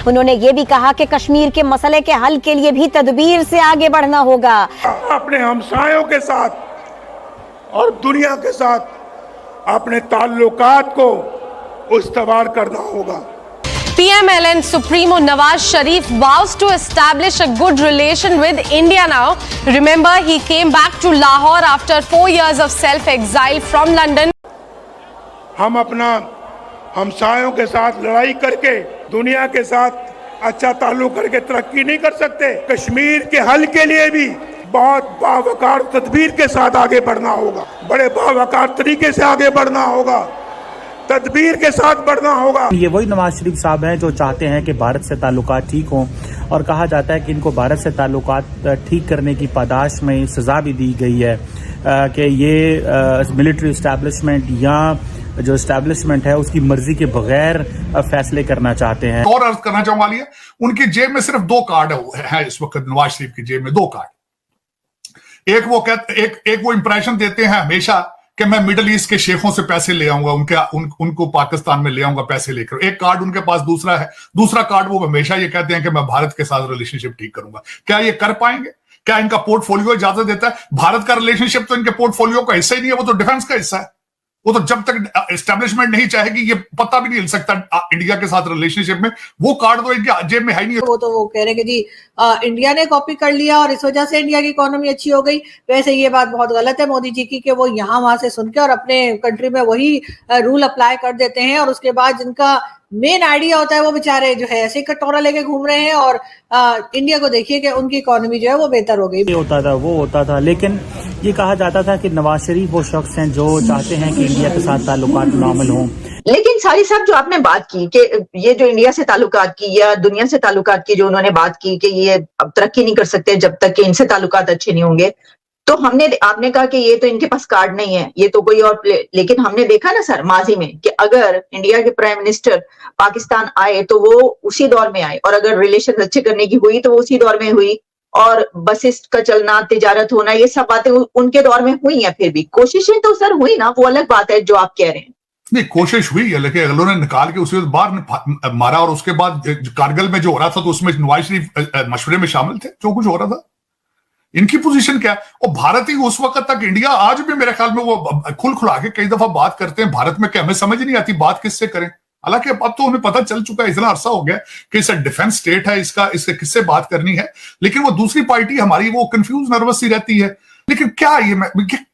उन्होंने ये भी कहा कि कश्मीर के मसले के हल के लिए भी तदबीर से आगे बढ़ना होगा। अपने हमसायों के साथ और दुनिया के साथ अपने ताल्लुकात को उस्तवार करना होगा। PMLN Supremo Nawaz Sharif vows to establish a good relation with India now. Remember, he came back to Lahore after 4 years of self-exile from London. हम अपना हमसायों के साथ लड़ाई करके दुनिया के साथ अच्छा ताल्लुक करके तरक्की नहीं कर सकते। कश्मीर के हल के लिए भी बहुत बावकार तदबीर के साथ आगे बढ़ना होगा, बड़े बावकार तरीके से आगे बढ़ना होगा, तदबीर के साथ बढ़ना होगा। ये वही नवाज शरीफ साहब हैं जो चाहते हैं कि भारत से ताल्लुकात ठीक हों, और कहा जाता है कि इनको भारत से ताल्लुकात ठीक करने की पादाश में सजा भी दी गई है कि ये मिलिट्री इस्टेब्लिशमेंट या जो इस्टेब्लिशमेंट है उसकी मर्जी के बगैर फैसले करना चाहते हैं। और अर्ज करना चाहूंगा लिए उनकी जेब में सिर्फ 2 कार्ड है इस वक्त। नवाज शरीफ की जेब में 2 कार्ड। एक वो इंप्रेशन देते हैं हमेशा कि मैं मिडिल ईस्ट के शेखों से पैसे ले आऊंगा, उनको पाकिस्तान में ले आऊंगा पैसे लेकर। एक कार्ड उनके पास दूसरा है। दूसरा कार्ड वो हमेशा ये कहते हैं कि मैं भारत के साथ रिलेशनशिप ठीक करूंगा। क्या ये कर पाएंगे? क्या इनका पोर्टफोलियो इजाजत देता है? भारत का रिलेशनशिप तो इनके पोर्टफोलियो का हिस्सा ही नहीं है, वो तो डिफेंस का हिस्सा है। वो तो जब तक एस्टेब्लिशमेंट नहीं चाहेगी ये पता भी नहीं हिल सकता इंडिया के साथ रिलेशनशिप में। वो कार्ड तो इनके जेब में है ही नहीं। वो कह रहे हैं कि जी इंडिया ने कॉपी कर लिया और इस वजह से इंडिया की इकोनॉमी अच्छी हो गई। वैसे ये बात बहुत गलत है मोदी जी की कि वो यहाँ वहां से सुन के और अपने कंट्री में वही रूल अप्लाई कर देते हैं, और उसके बाद जिनका मेन आइडिया होता है वो बेचारे जो है ऐसे कटोरा लेके घूम रहे हैं। और इंडिया को देखिए कि उनकी इकोनॉमी जो है वो बेहतर हो गई। ये होता था वो होता था, लेकिन ये कहा जाता था कि नवाज शरीफ वो शख्स हैं जो चाहते हैं कि इंडिया के साथ ताल्लुकात नॉर्मल हों। लेकिन सारी साहब जो आपने बात की कि ये जो इंडिया से ताल्लुकात की या दुनिया से ताल्लुकात की जो उन्होंने बात की कि ये अब तरक्की नहीं कर सकते जब तक कि इनसे ताल्लुकात अच्छे नहीं होंगे, तो आपने कहा कि ये तो इनके पास कार्ड नहीं है, ये तो कोई और लेकिन हमने देखा ना सर माजी में कि अगर इंडिया के प्राइम मिनिस्टर पाकिस्तान आए तो वो उसी दौर में आए, और अगर रिलेशन अच्छे करने की हुई तो वो उसी दौर में हुई, और बसेस का चलना, तिजारत होना, ये सब बातें उनके दौर में हुई हैं। फिर भी कोशिशें तो सर हुई ना, वो अलग बात है जो आप कह रहे हैं। नहीं, कोशिश हुई है, लेकिन अगलों ने निकाल के उसे बाहर मारा, और उसके बाद कारगिल में जो हो रहा था तो उसमें नवाज शरीफ मशवरे में शामिल थे जो कुछ हो रहा था। इनकी पोजीशन क्या है? और भारत ही उस वक्त तक, इंडिया आज भी मेरे ख्याल में वो खुल खुला के कई दफा बात करते हैं भारत में कि हमें समझ नहीं आती बात किससे करें। हालांकि अब तो उन्हें पता चल चुका है, इतना अरसा हो गया कि इसे डिफेंस स्टेट है, इससे किससे बात करनी है। लेकिन वो दूसरी पार्टी हमारी वो कंफ्यूज नर्वस सी रहती है। लेकिन क्या ये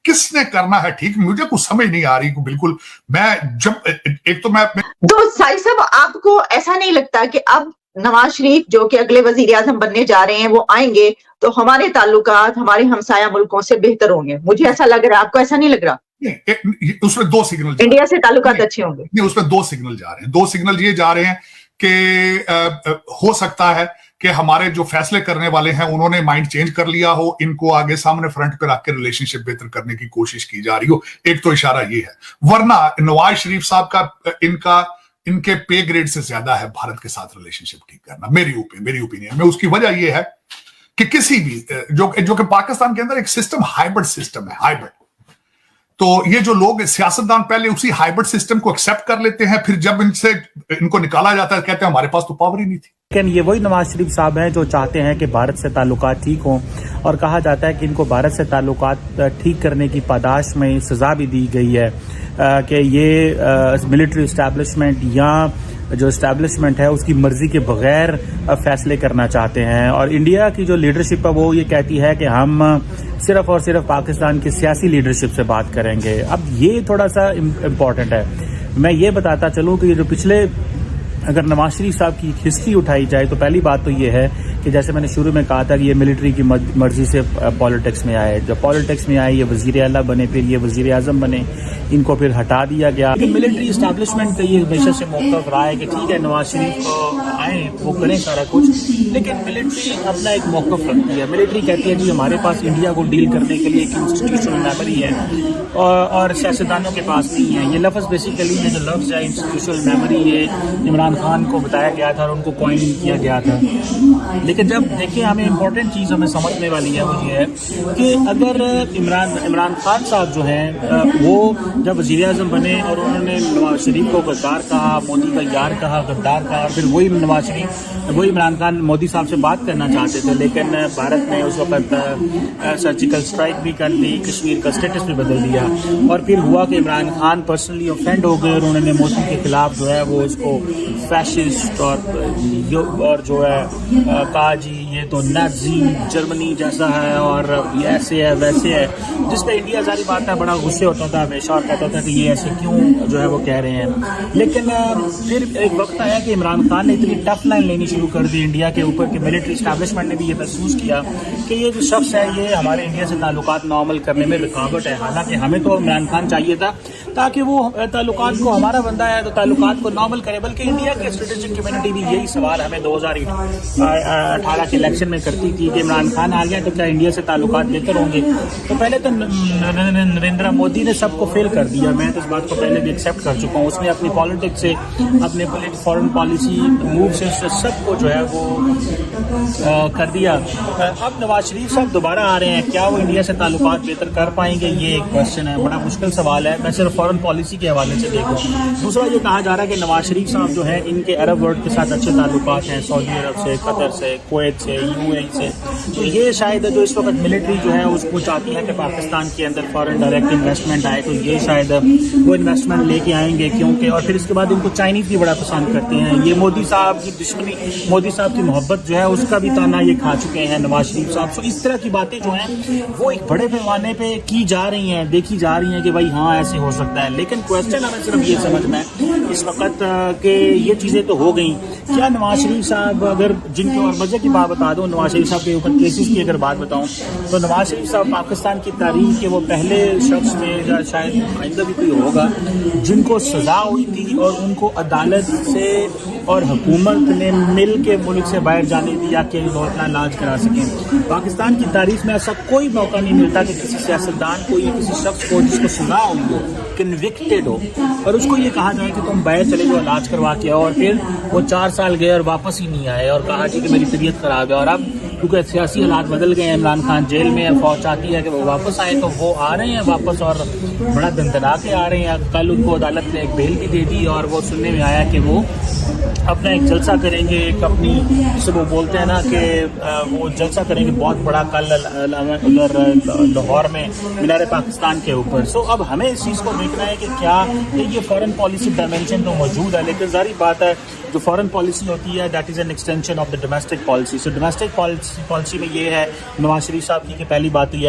किसने करना है ठीक, मुझे कुछ समझ नहीं आ रही बिल्कुल। मैं जब एक तो मैं तो साहिब साहब आपको ऐसा नहीं लगता कि अब नवाज शरीफ जो कि अगले वजीर आजम बनने जा रहे हैं वो आएंगे तो हमारे ताल्लुकात हमारे हमसाया मुल्कों से बेहतर होंगे? मुझे ऐसा लग रहा है, आपको ऐसा नहीं लग रहा? उसमें 2 सिग्नल, इंडिया से ताल्लुकात अच्छे होंगे। नहीं, उसमें 2 सिग्नल जा रहे हैं। 2 सिग्नल ये जा रहे हैं कि हो सकता है कि हमारे जो फैसले करने वाले हैं उन्होंने माइंड चेंज कर लिया हो, इनको आगे सामने फ्रंट पे रख के रिलेशनशिप बेहतर करने की कोशिश की जा रही हो। एक तो इशारा ये है, वरना नवाज शरीफ साहब का इनके पे ग्रेड से ज्यादा है भारत के साथ रिलेशनशिप ठीक करना, मेरी ओपिनियन में। उसकी वजह यह है कि किसी भी जो कि पाकिस्तान के अंदर एक सिस्टम हाइब्रिड सिस्टम है, हाइब्रिड। तो ये जो लोग सियासतदान पहले उसी हाइब्रिड सिस्टम को एक्सेप्ट कर लेते हैं, फिर जब इनको निकाला जाता है कहते हैं हमारे पास तो पावर ही नहीं थी। लेकिन ये वही नवाज शरीफ साहब हैं जो चाहते हैं कि भारत से ताल्लुकात ठीक हों, और कहा जाता है कि इनको भारत से ताल्लुकात ठीक करने की पादाश में सजा भी दी गई है कि ये मिलिट्री इस्टेब्लिशमेंट या जो इस्टेब्लिशमेंट है उसकी मर्जी के बगैर फैसले करना चाहते हैं। और इंडिया की जो लीडरशिप है वो ये कहती है कि हम सिर्फ और सिर्फ पाकिस्तान की सियासी लीडरशिप से बात करेंगे। अब ये थोड़ा सा इम्पोर्टेंट है। मैं ये बताता चलूँ कि जो पिछले, अगर नवाज शरीफ साहब की हिस्ट्री उठाई जाए तो पहली बात तो ये है कि जैसे मैंने शुरू में कहा था कि ये मिलिट्री की मर्जी से पॉलिटिक्स में आए। जब पॉलिटिक्स में आए ये वजीर आला बने, फिर ये वजीर आजम बने, इनको फिर हटा दिया गया। लेकिन मिलिट्री इस्टेब्लिशमेंट का ये हमेशा से मौक़िफ़ रहा है कि ठीक है नवाज शरीफ आए वो करें सारा कुछ, लेकिन मिलिट्री अपना एक मौक़िफ़ रखती है। मिलिट्री कहती है कि हमारे पास इंडिया को डील करने के लिए एक इंस्टीट्यूशनल मेमोरी है और सियासतदानों के पास नहीं है। ये लफ्ज़ बेसिकली ये जो लफ्ज़ है इंस्टीट्यूशनल मेमोरी, ये इमरान खान को बताया गया था और उनको कॉइन किया गया था। लेकिन जब देखिए हमें इम्पोर्टेंट चीज़ हमें समझने वाली है वो ये है कि अगर इमरान खान साहब जो हैं वो जब वज़ीर-ए-आज़म बने और उन्होंने नवाज शरीफ को गद्दार कहा, मोदी का यार कहा, गद्दार कहा, फिर वही इमरान खान मोदी साहब से बात करना चाहते थे, लेकिन भारत ने उस वक्त सर्जिकल स्ट्राइक भी कर दी, कश्मीर का स्टेटस भी बदल दिया और फिर हुआ कि इमरान खान पर्सनली ऑफेंड हो गए और उन्होंने मोदी के खिलाफ जो है वो उसको फैशिस्ट और जो है कहा जी ये तो नाज़ी जर्मनी जैसा है और ये ऐसे है वैसे है, जिस पे इंडिया सारी बात है बड़ा गुस्से होता था हमेशा और कहता था कि ये ऐसे क्यों जो है वो कह रहे हैं। लेकिन फिर एक वक्त आया कि इमरान खान ने इतनी टफ लाइन लेनी शुरू कर दी इंडिया के ऊपर कि मिलिट्री इस्टेब्लिशमेंट ने भी ये महसूस किया कि ये जो शख्स है ये हमारे इंडिया से ताल्लुकात नॉर्मल करने में रुकावट है। हालांकि हमें तो इमरान खान चाहिए था ताकि वो ताल्लुकात को, हमारा बंदा है तो ताल्लुकात को नॉर्मल करे, बल्कि इंडिया की स्ट्रेटेजिक कम्युनिटी भी यही सवाल हमें 2018 के इलेक्शन में करती थी कि इमरान खान आ गया तो क्या इंडिया से ताल्लुकात बेहतर होंगे। तो पहले तो नरेंद्र मोदी ने सबको फेल कर दिया, मैं तो इस बात को पहले भी एक्सेप्ट कर चुका हूँ। उसने अपनी पॉलिटिक्स से, अपने फॉरेन पॉलिसी मूव से सबको जो है वो कर दिया। अब नवाज शरीफ साहब दोबारा आ रहे हैं, क्या वो इंडिया से ताल्लुकात बेहतर कर पाएंगे, ये एक क्वेश्चन है, बड़ा मुश्किल सवाल है। मैं सिर्फ फॉरेन पॉलिसी के हवाले से देखूँ। दूसरा ये कहा जा रहा है कि नवाज शरीफ साहब जो है इनके अरब वर्ल्ड के साथ अच्छे ताल्लुकात हैं, सऊदी अरब से, कतर से, कुवैत से, यूएई से, तो ये शायद जो इस वक्त मिलिट्री जो है उसको चाहती है कि पाकिस्तान के अंदर फॉरेन डायरेक्ट इन्वेस्टमेंट आए, तो ये शायद वो इन्वेस्टमेंट लेके आएंगे क्योंकि, और फिर इसके बाद इनको चाइनीज़ भी बड़ा पसंद करते हैं। ये मोदी साहब की दुश्मनी, मोदी साहब की मोहब्बत जो है उसका भी ताना ये खा चुके हैं नवाज शरीफ साहब। तो इस तरह की बातें जो हैं वो एक बड़े पैमाने पे की जा रही हैं, देखी जा रही हैं कि भाई हाँ ऐसे हो सकता है। लेकिन क्वेश्चन हमें सिर्फ ये समझना है इस वक्त कि ये चीज़ें तो हो गई, क्या नवाज शरीफ साहब, अगर जिनके और मजे की बात बता दूं, नवाज शरीफ साहब के ऊपर केसेस की अगर बात बताऊं तो नवाज शरीफ साहब पाकिस्तान की तारीख के वो पहले शख्स थे या शायद आइंदा भी कोई होगा जिनको सजा हुई थी और उनको अदालत से और हुकूमत ने मिल के मुल्क से बाहर जाने दिया कि वो अपना इलाज करा सकें। पाकिस्तान की तारीख में ऐसा कोई मौका नहीं मिलता कि किसी सियासतदान को या किसी शख्स को जिसको सजा हुई हो, कन्विक्टेड हो, और उसको ये कहा जाए कि तुम बाहर चले जाओ इलाज करवा के आओ, और फिर वो 4 साल गए और वापस ही नहीं आए और कहा जी कि मेरी तबीयत खराब है। और अब क्योंकि सियासी हालात बदल गए हैं, इमरान खान जेल में है, फौज चाहती है कि वो वापस आए, तो वो आ रहे हैं वापस और बड़ा दंदना के आ रहे हैं। कल उनको अदालत ने एक बेल भी दे दी और वो सुनने में आया कि वो अपना एक जलसा करेंगे, एक अपनी, जिसे वो बोलते हैं ना कि वो जलसा करेंगे बहुत बड़ा कल लाहौर में मीनार पाकिस्तान के ऊपर। सो अब हमें इस चीज़ को देखना है कि क्या ये फॉरेन पॉलिसी डायमेंशन तो मौजूद है, लेकिन जारी बात है जो फॉरेन पॉलिसी होती है that is an extension of the domestic policy. So domestic policy में ये है नवाज शरीफ साहब की पहली बात तो ये